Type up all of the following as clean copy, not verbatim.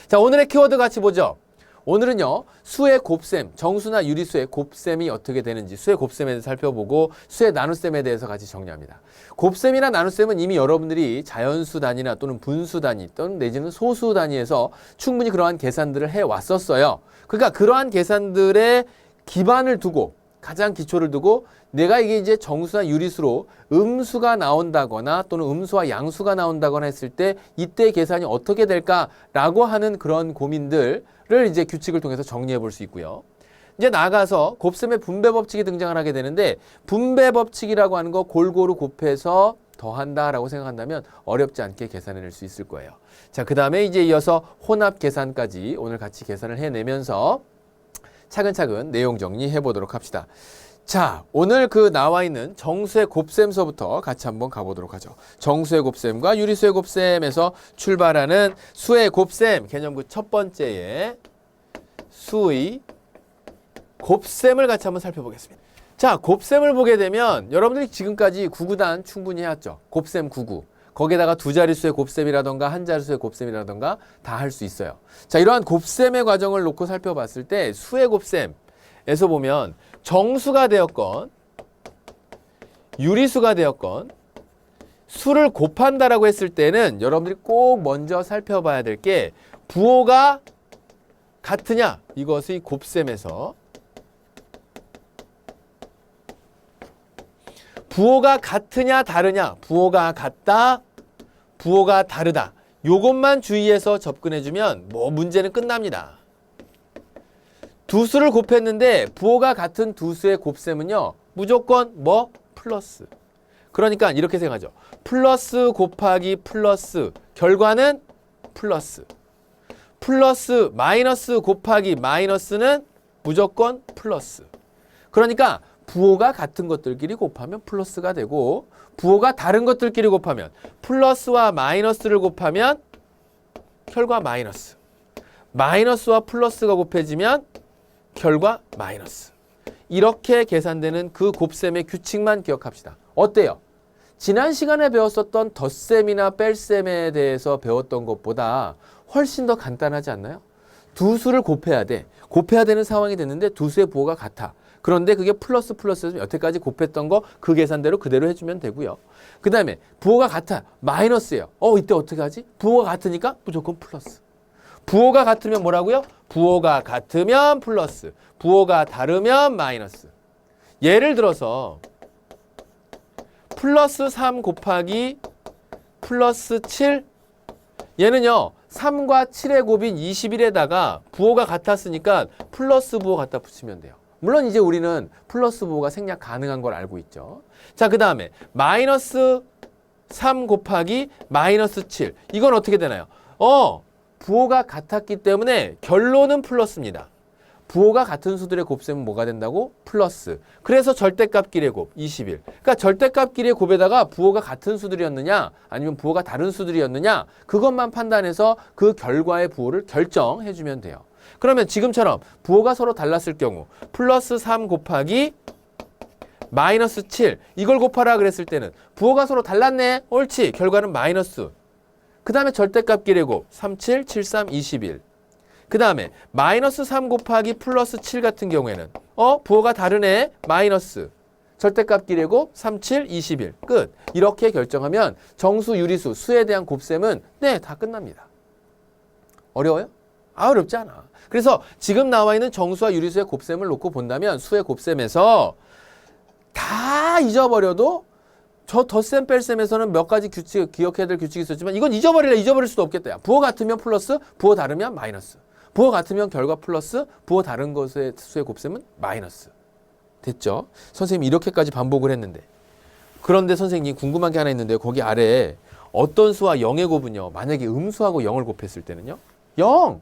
자, 오늘의 키워드 같이 보죠. 오늘은요, 수의 곱셈, 정수나 유리수의 곱셈이 어떻게 되는지 수의 곱셈에 대해서 살펴보고 수의 나눗셈에 대해서 같이 정리합니다. 곱셈이나 나눗셈은 이미 여러분들이 자연수 단위나 또는 분수 단위 또는 내지는 소수 단위에서 충분히 그러한 계산들을 해왔었어요. 그러니까 그러한 계산들의 기반을 두고 가장 기초를 두고 내가 이게 이제 정수나 유리수로 음수가 나온다거나 또는 음수와 양수가 나온다거나 했을 때 이때 계산이 어떻게 될까라고 하는 그런 고민들을 이제 규칙을 통해서 정리해 볼 수 있고요. 이제 나아가서 곱셈의 분배 법칙이 등장을 하게 되는데 분배 법칙이라고 하는 거 골고루 곱해서 더한다라고 생각한다면 어렵지 않게 계산해낼 수 있을 거예요. 자, 그 다음에 이제 이어서 혼합 계산까지 오늘 같이 계산을 해내면서 차근차근 내용 정리해 보도록 합시다. 자, 오늘 그 나와 있는 정수의 곱셈서부터 같이 한번 가보도록 하죠. 정수의 곱셈과 유리수의 곱셈에서 출발하는 수의 곱셈 개념 첫 번째의 수의 곱셈을 같이 한번 살펴보겠습니다. 자, 곱셈을 보게 되면 여러분들이 지금까지 구구단 충분히 해왔죠. 곱셈 구구. 거기에다가 두 자릿수의 곱셈이라던가 한 자릿수의 곱셈이라던가 다 할 수 있어요. 자, 이러한 곱셈의 과정을 놓고 살펴봤을 때 수의 곱셈에서 보면 정수가 되었건 유리수가 되었건 수를 곱한다라고 했을 때는 여러분들이 꼭 먼저 살펴봐야 될 게 부호가 같으냐 이것의 곱셈에서 부호가 같으냐 다르냐 부호가 같다 부호가 다르다 요것만 주의해서 접근해주면 뭐 문제는 끝납니다. 두 수를 곱했는데 부호가 같은 두 수의 곱셈은요 무조건 뭐? 플러스. 그러니까 이렇게 생각하죠. 플러스 곱하기 플러스 결과는 플러스. 플러스 마이너스 곱하기 마이너스는 무조건 플러스. 그러니까 부호가 같은 것들끼리 곱하면 플러스가 되고 부호가 다른 것들끼리 곱하면 플러스와 마이너스를 곱하면 결과 마이너스. 마이너스와 플러스가 곱해지면 결과 마이너스. 이렇게 계산되는 그 곱셈의 규칙만 기억합시다. 어때요? 지난 시간에 배웠었던 덧셈이나 뺄셈에 대해서 배웠던 것보다 훨씬 더 간단하지 않나요? 두 수를 곱해야 돼. 곱해야 되는 상황이 됐는데 두 수의 부호가 같아. 그런데 그게 플러스 플러스면 여태까지 곱했던 거 그 계산대로 그대로 해주면 되고요. 그 다음에 부호가 같아. 마이너스예요. 이때 어떻게 하지? 부호가 같으니까 무조건 플러스. 부호가 같으면 뭐라고요? 부호가 같으면 플러스. 부호가 다르면 마이너스. 예를 들어서 플러스 3 곱하기 플러스 7 얘는요 3과 7의 곱인 21에다가 부호가 같았으니까 플러스 부호 갖다 붙이면 돼요. 물론 이제 우리는 플러스 부호가 생략 가능한 걸 알고 있죠. 자, 그 다음에 마이너스 3 곱하기 마이너스 7 이건 어떻게 되나요? 부호가 같았기 때문에 결론은 플러스입니다. 부호가 같은 수들의 곱셈은 뭐가 된다고? 플러스. 그래서 절대값끼리의 곱 21. 그러니까 절대값끼리의 곱에다가 부호가 같은 수들이었느냐 아니면 부호가 다른 수들이었느냐 그것만 판단해서 그 결과의 부호를 결정해주면 돼요. 그러면 지금처럼 부호가 서로 달랐을 경우 플러스 3 곱하기 마이너스 7 이걸 곱하라 그랬을 때는 부호가 서로 달랐네. 옳지. 결과는 마이너스. 그 다음에 절대값끼리의 곱 37, 73, 21. 그 다음에 마이너스 3 곱하기 플러스 7 같은 경우에는 부호가 다르네. 마이너스. 절대값끼리의 곱 37, 21. 끝. 이렇게 결정하면 정수, 유리수, 수에 대한 곱셈은 네, 다 끝납니다. 어려워요? 어렵지 않아. 그래서 지금 나와 있는 정수와 유리수의 곱셈을 놓고 본다면 수의 곱셈에서 다 잊어버려도 저 덧셈 뺄셈에서는 몇 가지 규칙, 기억해야 될 규칙이 있었지만 이건 잊어버릴 수도 없겠다. 부호 같으면 플러스, 부호 다르면 마이너스. 부호 같으면 결과 플러스, 부호 다른 것의 수의 곱셈은 마이너스. 됐죠? 선생님이 이렇게까지 반복을 했는데. 그런데 선생님 궁금한 게 하나 있는데요. 거기 아래에 어떤 수와 0의 곱은요. 만약에 음수하고 0을 곱했을 때는요. 0!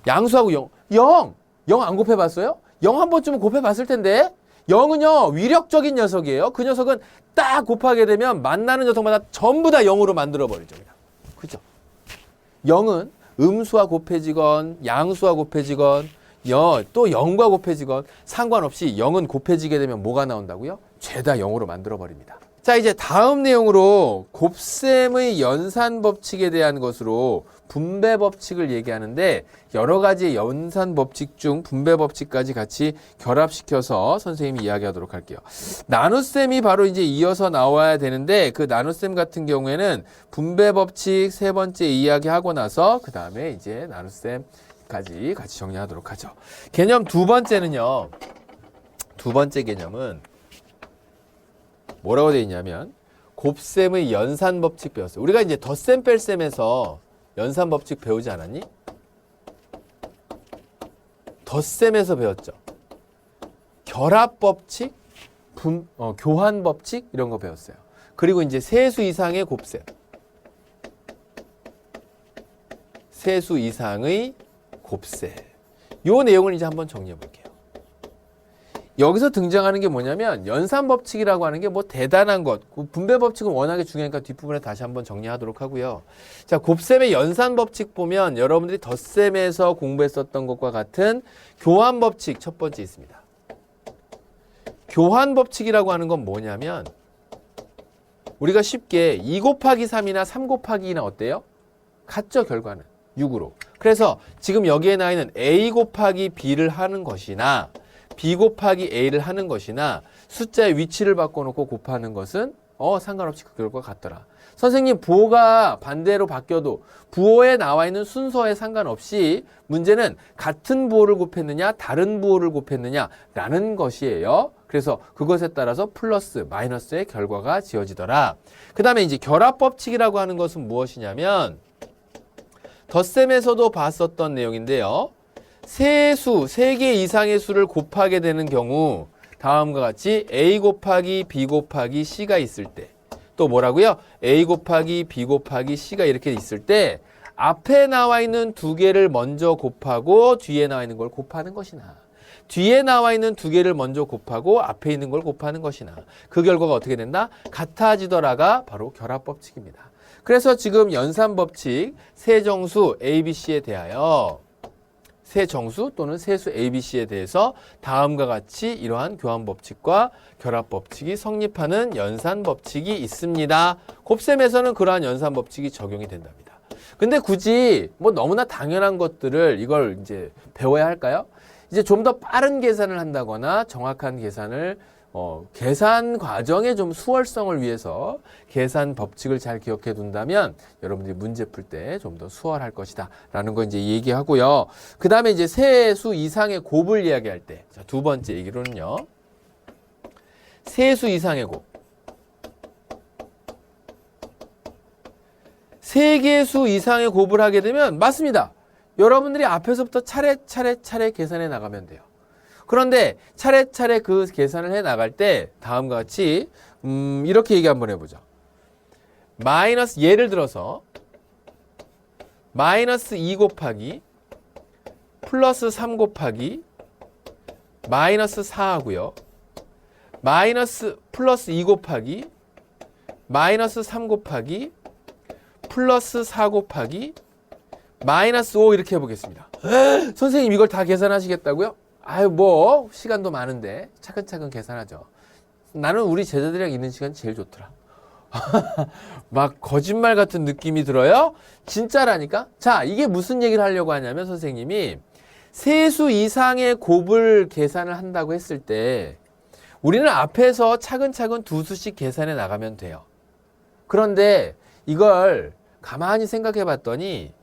양수하고 0. 0! 0 안 곱해봤어요? 0 한 번쯤은 곱해봤을 텐데. 0은요. 위력적인 녀석이에요. 그 녀석은 딱 곱하게 되면 만나는 녀석마다 전부 다 0으로 만들어버리죠. 그죠? 0은 음수와 곱해지건 양수와 곱해지건 또 0과 곱해지건 상관없이 0은 곱해지게 되면 뭐가 나온다고요? 죄다 0으로 만들어버립니다. 자, 이제 다음 내용으로 곱셈의 연산 법칙에 대한 것으로 분배 법칙을 얘기하는데 여러 가지 연산 법칙 중 분배 법칙까지 같이 결합시켜서 선생님이 이야기하도록 할게요. 나눗셈이 바로 이제 이어서 나와야 되는데 그 나눗셈 같은 경우에는 분배 법칙 세 번째 이야기하고 나서 그 다음에 이제 나눗셈까지 같이 정리하도록 하죠. 개념 두 번째는요. 두 번째 개념은 뭐라고 되어 있냐면 곱셈의 연산 법칙 배웠어요. 우리가 이제 덧셈 뺄셈에서 연산 법칙 배우지 않았니? 덧셈에서 배웠죠. 결합 법칙, 교환 법칙 이런 거 배웠어요. 그리고 이제 세수 이상의 곱셈. 세수 이상의 곱셈. 요 내용을 이제 한번 정리해 볼게요. 여기서 등장하는 게 뭐냐면 연산 법칙이라고 하는 게 뭐 대단한 것, 분배 법칙은 워낙에 중요하니까 뒷부분에 다시 한번 정리하도록 하고요. 자, 곱셈의 연산 법칙 보면 여러분들이 덧셈에서 공부했었던 것과 같은 교환 법칙 첫 번째 있습니다. 교환 법칙이라고 하는 건 뭐냐면 우리가 쉽게 2 곱하기 3이나 3 곱하기 2는 어때요? 같죠, 결과는 6으로. 그래서 지금 여기에 나와 있는 A 곱하기 B를 하는 것이나 B 곱하기 A를 하는 것이나 숫자의 위치를 바꿔놓고 곱하는 것은 상관없이 그 결과가 같더라. 선생님 부호가 반대로 바뀌어도 부호에 나와 있는 순서에 상관없이 문제는 같은 부호를 곱했느냐 다른 부호를 곱했느냐 라는 것이에요. 그래서 그것에 따라서 플러스 마이너스의 결과가 지어지더라. 그 다음에 이제 결합법칙이라고 하는 것은 무엇이냐면 덧셈에서도 봤었던 내용인데요. 세수, 3개 이상의 수를 곱하게 되는 경우 다음과 같이 A 곱하기 B 곱하기 C가 있을 때 또 뭐라고요? A 곱하기 B 곱하기 C가 이렇게 있을 때 앞에 나와 있는 두 개를 먼저 곱하고 뒤에 나와 있는 걸 곱하는 것이나 뒤에 나와 있는 두 개를 먼저 곱하고 앞에 있는 걸 곱하는 것이나 그 결과가 어떻게 된다? 같아지더라가 바로 결합법칙입니다. 그래서 지금 연산법칙 세정수 ABC에 대하여 세정수 또는 세수 ABC에 대해서 다음과 같이 이러한 교환법칙과 결합법칙이 성립하는 연산법칙이 있습니다. 곱셈에서는 그러한 연산법칙이 적용이 된답니다. 근데 굳이 뭐 너무나 당연한 것들을 이걸 이제 배워야 할까요? 이제 좀 더 빠른 계산을 한다거나 정확한 계산을 계산 과정의 좀 수월성을 위해서 계산 법칙을 잘 기억해 둔다면 여러분들이 문제 풀 때 좀 더 수월할 것이다 라는 거 이제 얘기하고요. 그 다음에 이제 세수 이상의 곱을 이야기할 때, 자, 두 번째 얘기로는요. 세수 이상의 곱. 세 개 수 이상의 곱을 하게 되면 맞습니다. 여러분들이 앞에서부터 차례 계산해 나가면 돼요. 그런데 차례차례 그 계산을 해 나갈 때 다음과 같이 이렇게 얘기 한번 해보죠. 마이너스 예를 들어서 마이너스 2 곱하기 플러스 3 곱하기 마이너스 4 하고요. 마이너스 플러스 2 곱하기 마이너스 3 곱하기 플러스 4 곱하기 마이너스 5 이렇게 해보겠습니다. 선생님 이걸 다 계산하시겠다고요? 아유 뭐 시간도 많은데 차근차근 계산하죠. 나는 우리 제자들이랑 있는 시간이 제일 좋더라. 막 거짓말 같은 느낌이 들어요? 진짜라니까? 자, 이게 무슨 얘기를 하려고 하냐면 선생님이 세수 이상의 곱을 계산을 한다고 했을 때 우리는 앞에서 차근차근 두 수씩 계산해 나가면 돼요. 그런데 이걸 가만히 생각해 봤더니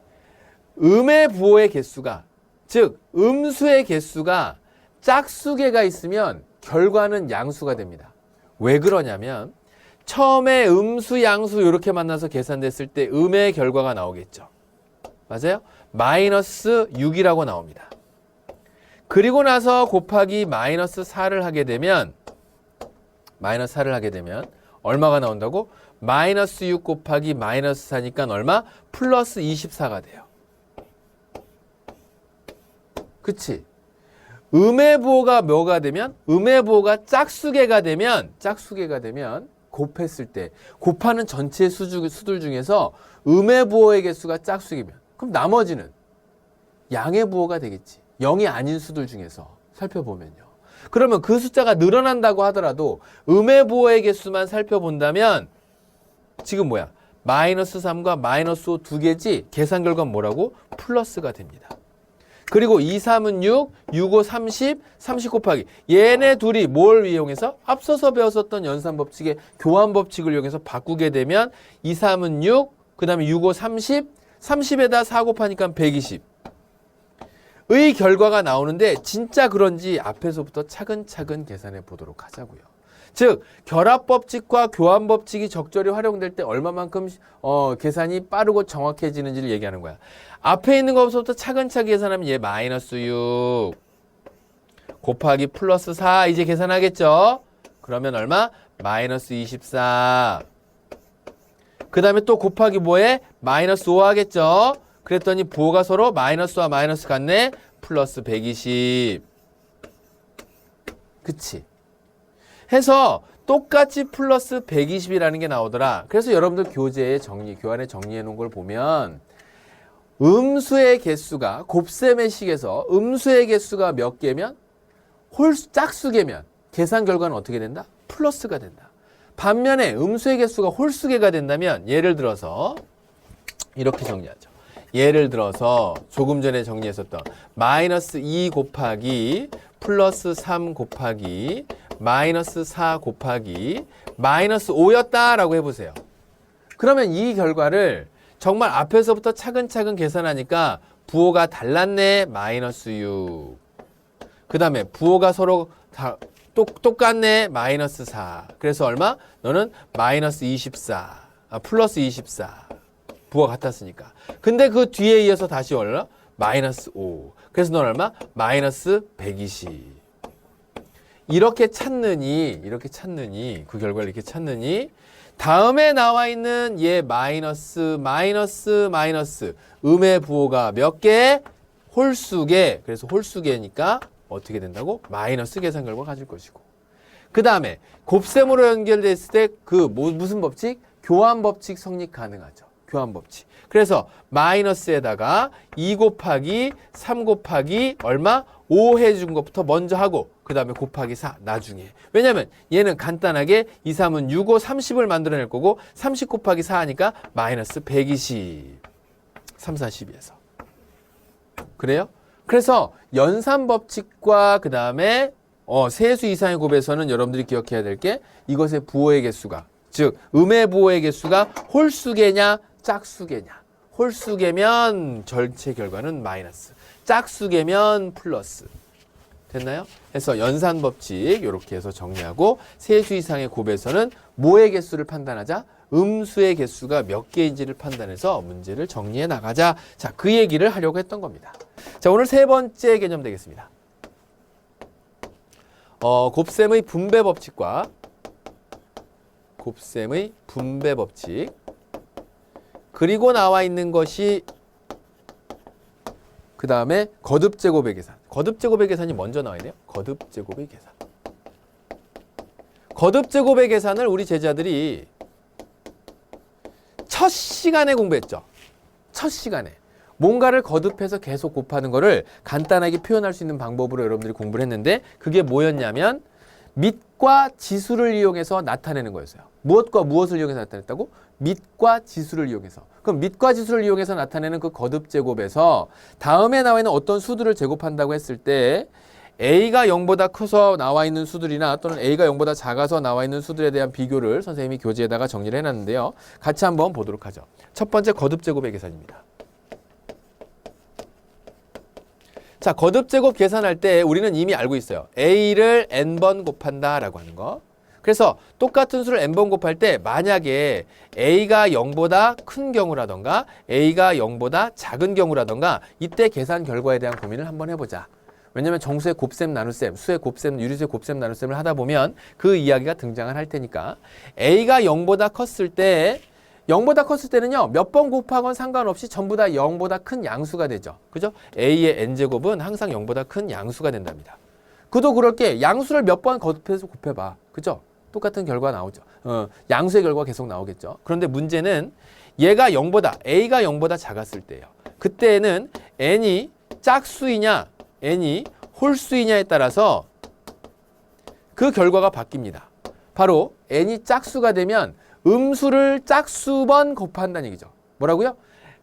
음의 부호의 개수가 즉 음수의 개수가 짝수개가 있으면 결과는 양수가 됩니다. 왜 그러냐면 처음에 음수, 양수 이렇게 만나서 계산됐을 때 음의 결과가 나오겠죠. 맞아요? 마이너스 6이라고 나옵니다. 그리고 나서 곱하기 마이너스 4를 하게 되면 얼마가 나온다고? 마이너스 6 곱하기 마이너스 4니까 얼마? 플러스 24가 돼요. 그치? 음의 부호가 뭐가 되면? 음의 부호가 짝수개가 되면 곱했을 때 곱하는 전체 수들 중에서 음의 부호의 개수가 짝수개면 그럼 나머지는 양의 부호가 되겠지. 0이 아닌 수들 중에서 살펴보면요. 그러면 그 숫자가 늘어난다고 하더라도 음의 부호의 개수만 살펴본다면 지금 뭐야? 마이너스 3과 마이너스 5 두 개지 계산 결과는 뭐라고? 플러스가 됩니다. 그리고 2, 3은 6, 6, 5, 30, 30 곱하기 얘네 둘이 뭘 이용해서? 앞서서 배웠었던 연산법칙의 교환법칙을 이용해서 바꾸게 되면 2, 3은 6, 그 다음에 6, 5, 30, 30에다 4 곱하니까 120 의 결과가 나오는데 진짜 그런지 앞에서부터 차근차근 계산해 보도록 하자고요. 즉 결합법칙과 교환법칙이 적절히 활용될 때 얼마만큼 계산이 빠르고 정확해지는지를 얘기하는 거야. 앞에 있는 것부터 차근차근 계산하면 얘 마이너스 6 곱하기 플러스 4 이제 계산하겠죠. 그러면 얼마? 마이너스 24. 그 다음에 또 곱하기 뭐에? 마이너스 5 하겠죠. 그랬더니 부호가 서로 마이너스와 마이너스 같네. 플러스 120. 그치? 해서 똑같이 플러스 120이라는 게 나오더라. 그래서 여러분들 교안에 정리해 놓은 걸 보면 음수의 개수가 곱셈의 식에서 음수의 개수가 몇 개면 짝수 개면 계산 결과는 어떻게 된다? 플러스가 된다. 반면에 음수의 개수가 홀수개가 된다면 예를 들어서 이렇게 정리하죠. 예를 들어서 조금 전에 정리했었던 마이너스 2 곱하기 플러스 3 곱하기 마이너스 4 곱하기 마이너스 5였다라고 해보세요. 그러면 이 결과를 정말 앞에서부터 차근차근 계산하니까 부호가 달랐네. 마이너스 6. 그 다음에 부호가 서로 똑같네. 마이너스 4. 그래서 얼마? 너는 마이너스 24. 플러스 24. 부호가 같았으니까. 근데 그 뒤에 이어서 다시 얼마? 마이너스 5. 그래서 넌 얼마? 마이너스 120. 이렇게 찾느니 그 결과를 이렇게 찾느니 다음에 나와 있는 얘 마이너스 음의 부호가 몇 개? 홀수개. 그래서 홀수개니까 어떻게 된다고? 마이너스 계산 결과 가질 것이고. 그 다음에 곱셈으로 연결됐을 때 그 무슨 법칙? 교환법칙 성립 가능하죠. 교환법칙. 그래서 마이너스에다가 2 곱하기 3 곱하기 얼마? 5 해준 것부터 먼저 하고 그 다음에 곱하기 4 나중에. 왜냐면 얘는 간단하게 2, 3은 6, 5, 30을 만들어낼 거고 30 곱하기 4 하니까 마이너스 120. 3, 4, 12에서. 그래요? 그래서 연산법칙과 그 다음에 세수 이상의 곱에서는 여러분들이 기억해야 될 게 이것의 부호의 개수가 즉 음의 부호의 개수가 홀수개냐 짝수개냐. 홀수개면 전체 결과는 마이너스. 짝수개면 플러스. 됐나요? 해서 연산법칙 이렇게 해서 정리하고 세수 이상의 곱에서는 뭐의 개수를 판단하자? 음수의 개수가 몇 개인지를 판단해서 문제를 정리해 나가자. 자, 그 얘기를 하려고 했던 겁니다. 자, 오늘 세 번째 개념 되겠습니다. 곱셈의 분배 법칙과 곱셈의 분배 법칙 그리고 나와 있는 것이 그 다음에 거듭제곱의 계산. 거듭제곱의 계산이 먼저 나와야 돼요. 거듭제곱의 계산. 거듭제곱의 계산을 우리 제자들이 첫 시간에 공부했죠. 첫 시간에. 뭔가를 거듭해서 계속 곱하는 거를 간단하게 표현할 수 있는 방법으로 여러분들이 공부를 했는데 그게 뭐였냐면 밑과 지수를 이용해서 나타내는 거였어요. 무엇과 무엇을 이용해서 나타냈다고? 밑과 지수를 이용해서. 그럼 밑과 지수를 이용해서 나타내는 그 거듭제곱에서 다음에 나와 있는 어떤 수들을 제곱한다고 했을 때 A가 0보다 커서 나와 있는 수들이나 또는 A가 0보다 작아서 나와 있는 수들에 대한 비교를 선생님이 교재에다가 정리를 해놨는데요. 같이 한번 보도록 하죠. 첫 번째 거듭제곱의 계산입니다. 자, 거듭제곱 계산할 때 우리는 이미 알고 있어요. A를 n번 곱한다 라고 하는 거. 그래서 똑같은 수를 n번 곱할 때 만약에 A가 0보다 큰 경우라던가 A가 0보다 작은 경우라던가 이때 계산 결과에 대한 고민을 한번 해보자. 왜냐면 정수의 곱셈 나눗셈, 수의 곱셈, 유리수의 곱셈 나눗셈을 하다 보면 그 이야기가 등장을 할 테니까 A가 0보다 컸을 때 0보다 컸을 때는요. 몇 번 곱하건 상관없이 전부 다 0보다 큰 양수가 되죠. 그죠? A의 n제곱은 항상 0보다 큰 양수가 된답니다. 그도 그럴 게 양수를 몇 번 거듭해서 곱해봐. 그죠? 똑같은 결과 나오죠. 양수의 결과가 계속 나오겠죠. 그런데 문제는 얘가 0보다, A가 0보다 작았을 때예요. 그때는 n이 짝수이냐, n이 홀수이냐에 따라서 그 결과가 바뀝니다. 바로 n이 짝수가 되면 음수를 짝수번 곱한다는 얘기죠. 뭐라고요?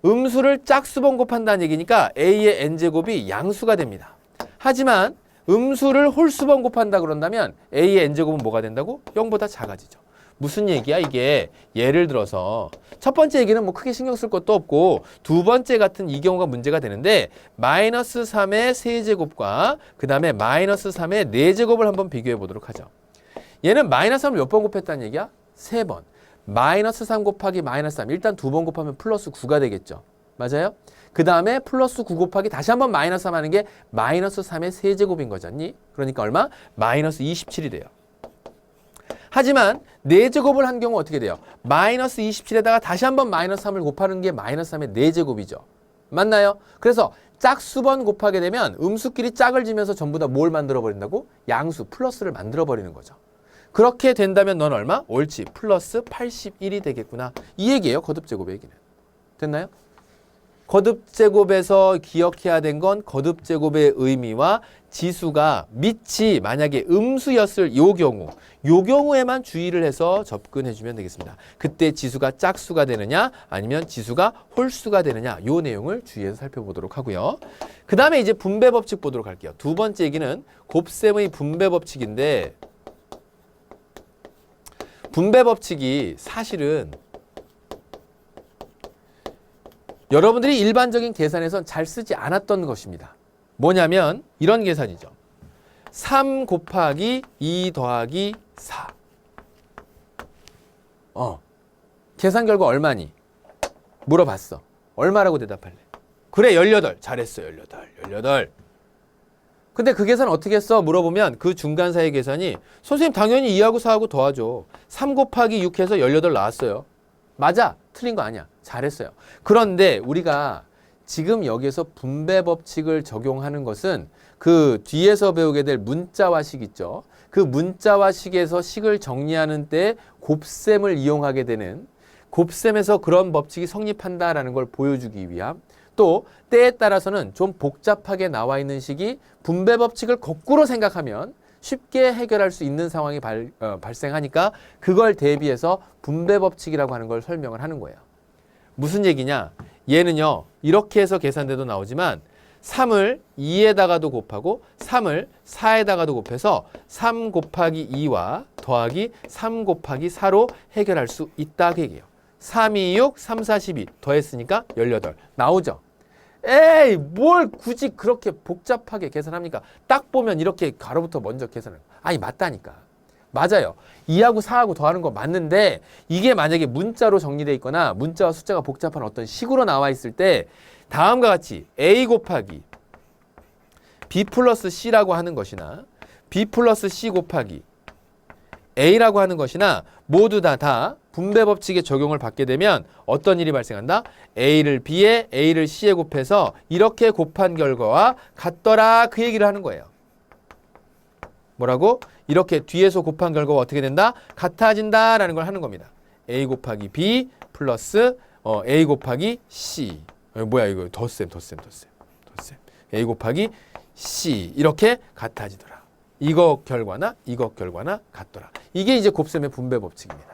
음수를 짝수번 곱한다는 얘기니까 a의 n제곱이 양수가 됩니다. 하지만 음수를 홀수번 곱한다 그런다면 a의 n제곱은 뭐가 된다고? 0보다 작아지죠. 무슨 얘기야 이게? 예를 들어서 첫 번째 얘기는 뭐 크게 신경 쓸 것도 없고 두 번째 같은 이 경우가 문제가 되는데 마이너스 3의 세제곱과 그 다음에 마이너스 3의 4제곱을 한번 비교해 보도록 하죠. 얘는 마이너스 3을 몇 번 곱했다는 얘기야? 3번. 마이너스 3 곱하기 마이너스 3 일단 2번 곱하면 플러스 9가 되겠죠. 맞아요? 그 다음에 플러스 9 곱하기 다시 한번 마이너스 3 하는 게 마이너스 3의 세제곱인 거잖니? 그러니까 얼마? 마이너스 27이 돼요. 하지만 4제곱을 한 경우 어떻게 돼요? 마이너스 27에다가 다시 한번 마이너스 3을 곱하는 게 마이너스 3의 4제곱이죠. 맞나요? 그래서 짝수번 곱하게 되면 음수끼리 짝을 지면서 전부 다 뭘 만들어 버린다고? 양수, 플러스를 만들어 버리는 거죠. 그렇게 된다면 넌 얼마? 옳지. 플러스 81이 되겠구나. 이 얘기예요. 거듭제곱의 얘기는. 됐나요? 거듭제곱에서 기억해야 된 건 거듭제곱의 의미와 지수가 밑이 만약에 음수였을 요 경우에만 주의를 해서 접근해주면 되겠습니다. 그때 지수가 짝수가 되느냐 아니면 지수가 홀수가 되느냐 요 내용을 주의해서 살펴보도록 하고요. 그 다음에 이제 분배법칙 보도록 할게요. 두 번째 얘기는 곱셈의 분배법칙인데 분배법칙이 사실은 여러분들이 일반적인 계산에선 잘 쓰지 않았던 것입니다. 뭐냐면 이런 계산이죠. 3 곱하기 2 더하기 4. 계산 결과 얼마니? 물어봤어. 얼마라고 대답할래? 그래 18. 잘했어 18. 근데 그 계산 어떻게 했어? 물어보면 그 중간 사이 계산이 선생님 당연히 2하고 4하고 더하죠. 3 곱하기 6 해서 18 나왔어요. 맞아. 틀린 거 아니야. 잘했어요. 그런데 우리가 지금 여기에서 분배법칙을 적용하는 것은 그 뒤에서 배우게 될 문자와식 있죠. 그 문자와식에서 식을 정리하는 때 곱셈을 이용하게 되는 곱셈에서 그런 법칙이 성립한다라는 걸 보여주기 위함 또 때에 따라서는 좀 복잡하게 나와 있는 식이 분배법칙을 거꾸로 생각하면 쉽게 해결할 수 있는 상황이 발생하니까 그걸 대비해서 분배법칙이라고 하는 걸 설명을 하는 거예요. 무슨 얘기냐? 얘는요. 이렇게 해서 계산돼도 나오지만 3을 2에다가도 곱하고 3을 4에다가도 곱해서 3 곱하기 2와 더하기 3 곱하기 4로 해결할 수 있다 그 얘기예요. 3, 2, 6, 3, 4, 12 더했으니까 18 나오죠. 에이 뭘 굳이 그렇게 복잡하게 계산합니까? 딱 보면 이렇게 가로부터 먼저 계산을 아니 맞다니까. 맞아요. 2하고 4하고 더하는 거 맞는데 이게 만약에 문자로 정리되어 있거나 문자와 숫자가 복잡한 어떤 식으로 나와 있을 때 다음과 같이 A 곱하기 B 플러스 C라고 하는 것이나 B 플러스 C 곱하기 A라고 하는 것이나 모두 다 분배법칙의 적용을 받게 되면 어떤 일이 발생한다? A를 B에 A를 C에 곱해서 이렇게 곱한 결과와 같더라 그 얘기를 하는 거예요. 뭐라고? 이렇게 뒤에서 곱한 결과가 어떻게 된다? 같아진다라는 걸 하는 겁니다. A 곱하기 B 플러스 A 곱하기 C. 뭐야 이거 덧셈. A 곱하기 C 이렇게 같아지더라. 이거 결과나 같더라. 이게 이제 곱셈의 분배법칙입니다.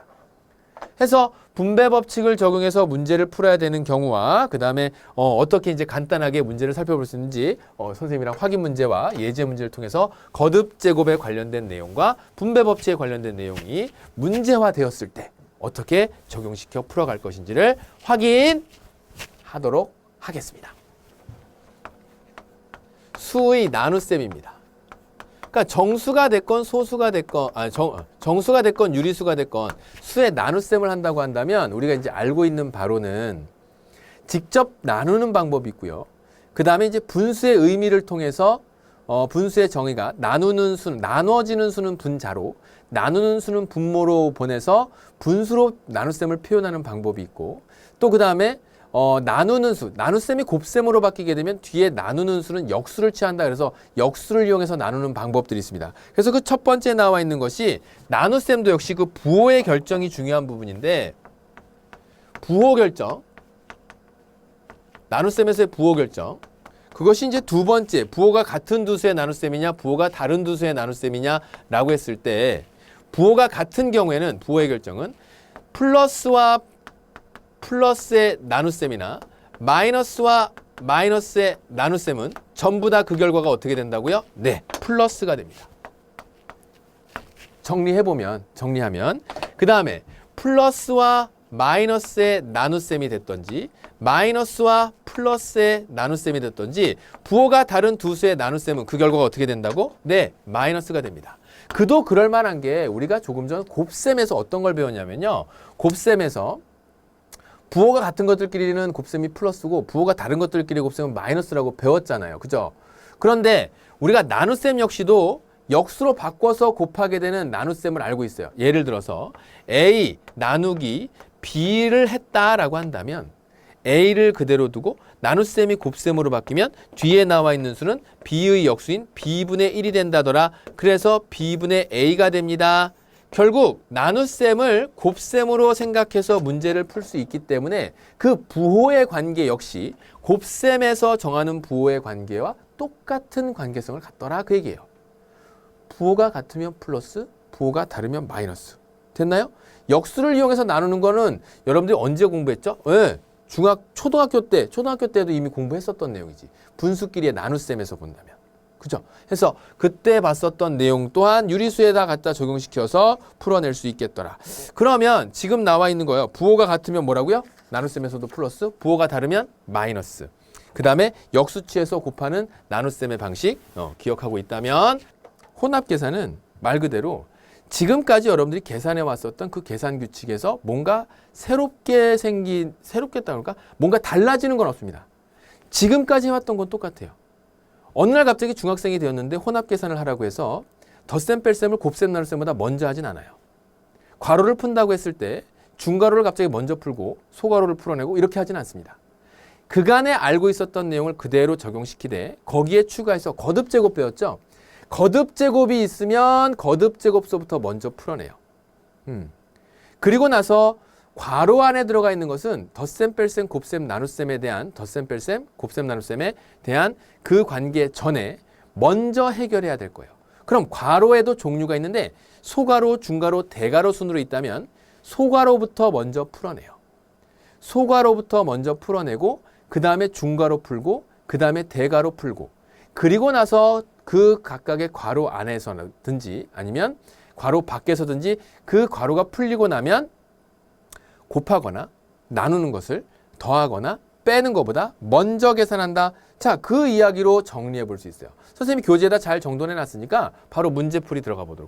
해서 분배법칙을 적용해서 문제를 풀어야 되는 경우와 그 다음에 어떻게 이제 간단하게 문제를 살펴볼 수 있는지 선생님이랑 확인 문제와 예제 문제를 통해서 거듭제곱에 관련된 내용과 분배법칙에 관련된 내용이 문제화되었을 때 어떻게 적용시켜 풀어갈 것인지를 확인하도록 하겠습니다. 수의 나눗셈입니다. 그러니까 정수가 됐건 소수가 됐건 정수가 됐건 유리수가 됐건 수의 나눗셈을 한다고 한다면 우리가 이제 알고 있는 바로는 직접 나누는 방법이 있고요. 그 다음에 이제 분수의 의미를 통해서 분수의 정의가 나누는 수는 나누어지는 수는 분자로 나누는 수는 분모로 보내서 분수로 나눗셈을 표현하는 방법이 있고 또 그 다음에 나누는 수, 나눗셈이 곱셈으로 바뀌게 되면 뒤에 나누는 수는 역수를 취한다. 그래서 역수를 이용해서 나누는 방법들이 있습니다. 그래서 그 첫 번째 나와 있는 것이 나눗셈도 역시 그 부호의 결정이 중요한 부분인데 부호 결정, 나눗셈에서의 부호 결정, 그것이 이제 두 번째, 부호가 같은 두 수의 나눗셈이냐, 부호가 다른 두 수의 나눗셈이냐라고 했을 때 부호가 같은 경우에는 부호의 결정은 플러스와 플러스의 나눗셈이나 마이너스와 마이너스의 나눗셈은 전부 다 그 결과가 어떻게 된다고요? 네, 플러스가 됩니다. 정리하면 그 다음에 플러스와 마이너스의 나눗셈이 됐던지 마이너스와 플러스의 나눗셈이 됐던지 부호가 다른 두 수의 나눗셈은 그 결과가 어떻게 된다고? 네, 마이너스가 됩니다. 그도 그럴 만한 게 우리가 조금 전 곱셈에서 어떤 걸 배웠냐면요. 곱셈에서 부호가 같은 것들끼리는 곱셈이 플러스고 부호가 다른 것들끼리 곱셈은 마이너스라고 배웠잖아요. 그죠? 그런데 우리가 나눗셈 역시도 역수로 바꿔서 곱하게 되는 나눗셈을 알고 있어요. 예를 들어서 A 나누기 B를 했다라고 한다면 A를 그대로 두고 나눗셈이 곱셈으로 바뀌면 뒤에 나와 있는 수는 B의 역수인 B분의 1이 된다더라. 그래서 B분의 A가 됩니다. 결국 나눗셈을 곱셈으로 생각해서 문제를 풀 수 있기 때문에 그 부호의 관계 역시 곱셈에서 정하는 부호의 관계와 똑같은 관계성을 갖더라 그 얘기예요. 부호가 같으면 플러스, 부호가 다르면 마이너스. 됐나요? 역수를 이용해서 나누는 거는 여러분들이 언제 공부했죠? 네. 초등학교 때도 이미 공부했었던 내용이지. 분수끼리의 나눗셈에서 본다면. 그죠? 그래서 그때 봤었던 내용 또한 유리수에다 갖다 적용시켜서 풀어낼 수 있겠더라. 그러면 지금 나와 있는 거예요. 부호가 같으면 뭐라고요? 나눗셈에서도 플러스, 부호가 다르면 마이너스. 그 다음에 역수치에서 곱하는 나눗셈의 방식 기억하고 있다면 혼합계산은 말 그대로 지금까지 여러분들이 계산해 왔었던 그 계산 규칙에서 뭔가 새롭겠다 그럴까? 뭔가 달라지는 건 없습니다. 지금까지 해왔던 건 똑같아요. 어느 날 갑자기 중학생이 되었는데 혼합계산을 하라고 해서 덧셈 뺄셈을 곱셈 나눗셈보다 먼저 하진 않아요. 괄호를 푼다고 했을 때 중괄호를 갑자기 먼저 풀고 소괄호를 풀어내고 이렇게 하진 않습니다. 그간에 알고 있었던 내용을 그대로 적용시키되 거기에 추가해서 거듭제곱 배웠죠? 거듭제곱이 있으면 거듭제곱서부터 먼저 풀어내요. 그리고 나서 괄호 안에 들어가 있는 것은 덧셈, 뺄셈, 곱셈, 나눗셈에 대한 덧셈, 뺄셈, 곱셈, 나눗셈에 대한 그 관계 전에 먼저 해결해야 될 거예요. 그럼 괄호에도 종류가 있는데 소괄호, 중괄호, 대괄호 순으로 있다면 소괄호부터 먼저 풀어내요. 소괄호부터 먼저 풀어내고 그 다음에 중괄호 풀고 그 다음에 대괄호 풀고 그리고 나서 그 각각의 괄호 안에서든지 아니면 괄호 밖에서든지 그 괄호가 풀리고 나면 곱하거나 나누는 것을 더하거나 빼는 것보다 먼저 계산한다. 자, 그 이야기로 정리해 볼 수 있어요. 선생님이 교재에다 잘 정돈해 놨으니까 바로 문제풀이 들어가 보도록